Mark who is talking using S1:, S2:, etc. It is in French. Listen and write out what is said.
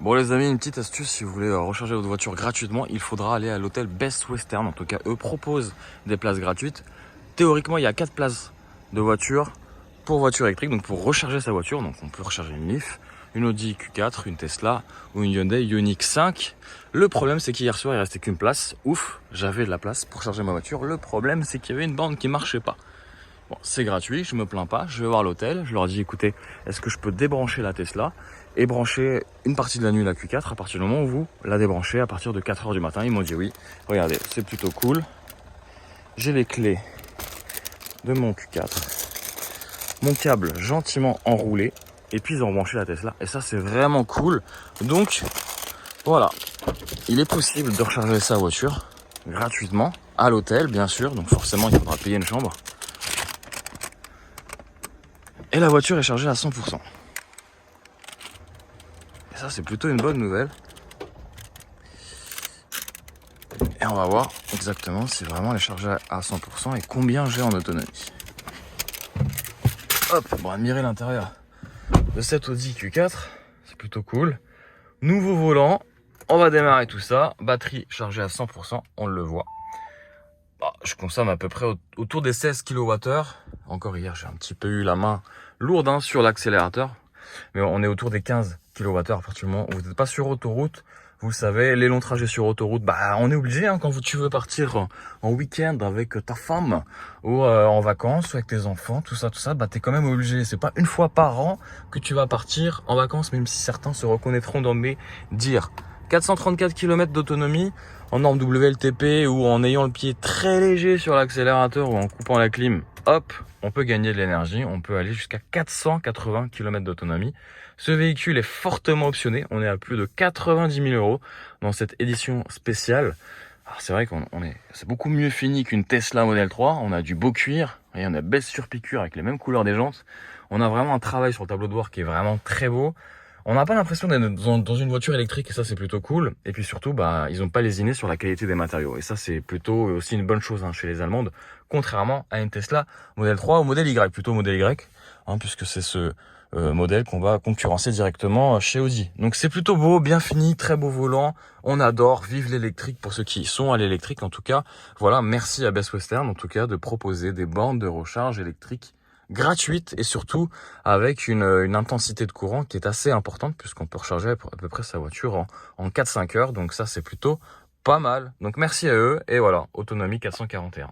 S1: Bon les amis, une petite astuce, si vous voulez recharger votre voiture gratuitement, il faudra aller à l'hôtel Best Western. En tout cas, eux proposent des places gratuites. Théoriquement, il y a 4 places de voiture pour voiture électrique, donc pour recharger sa voiture. Donc on peut recharger une Leaf, une Audi Q4, une Tesla ou une Hyundai Ioniq 5. Le problème, c'est qu'hier soir, il restait qu'une place. Ouf, j'avais de la place pour charger ma voiture. Le problème, c'est qu'il y avait une bande qui marchait pas. Bon, c'est gratuit, je me plains pas, je vais voir l'hôtel, je leur dis écoutez, est-ce que je peux débrancher la Tesla et brancher une partie de la nuit la Q4 à partir du moment où vous la débranchez à partir de 4h du matin. Ils m'ont dit oui. Regardez, c'est plutôt cool. J'ai les clés de mon Q4, mon câble gentiment enroulé et puis ils ont branché la Tesla et ça c'est vraiment cool. Donc voilà, il est possible de recharger sa voiture gratuitement à l'hôtel bien sûr, donc forcément il faudra payer une chambre. Et la voiture est chargée à 100%. Et ça, c'est plutôt une bonne nouvelle. Et on va voir exactement si vraiment elle est chargée à 100% et combien j'ai en autonomie. Hop, bon, admirez l'intérieur de cette Audi Q4. C'est plutôt cool. Nouveau volant. On va démarrer tout ça. Batterie chargée à 100%, on le voit. Bah, je consomme à peu près autour des 16 kWh. Encore hier, j'ai un petit peu eu la main lourde hein, sur l'accélérateur. Mais on est autour des 15 kWh à partir du moment où vous n'êtes pas sur autoroute. Vous savez, les longs trajets sur autoroute, bah on est obligé hein, quand tu veux partir en week-end avec ta femme ou en vacances ou avec tes enfants, tout ça, bah t'es quand même obligé. C'est pas une fois par an que tu vas partir en vacances, même si certains se reconnaîtront dans mes dires. 434 km d'autonomie en norme WLTP ou en ayant le pied très léger sur l'accélérateur ou en coupant la clim, hop, on peut gagner de l'énergie, on peut aller jusqu'à 480 km d'autonomie. Ce véhicule est fortement optionné, on est à plus de 90 000 € dans cette édition spéciale. Alors c'est vrai c'est beaucoup mieux fini qu'une Tesla Model 3, on a du beau cuir, et on a baisse sur piqûre avec les mêmes couleurs des jantes. On a vraiment un travail sur le tableau de bord qui est vraiment très beau. On n'a pas l'impression d'être dans une voiture électrique et ça c'est plutôt cool. Et puis surtout, bah, ils n'ont pas lésiné sur la qualité des matériaux. Et ça c'est plutôt aussi une bonne chose hein, chez les Allemandes, contrairement à une Tesla Model 3 ou Model Y, plutôt Model Y, hein, puisque c'est ce modèle qu'on va concurrencer directement chez Audi. Donc c'est plutôt beau, bien fini, très beau volant. On adore, vive l'électrique pour ceux qui sont à l'électrique. En tout cas, voilà, merci à Best Western en tout cas de proposer des bornes de recharge électrique gratuite et surtout avec une intensité de courant qui est assez importante puisqu'on peut recharger à peu près sa voiture en 4-5 heures. Donc ça, c'est plutôt pas mal. Donc merci à eux et voilà, autonomie 441.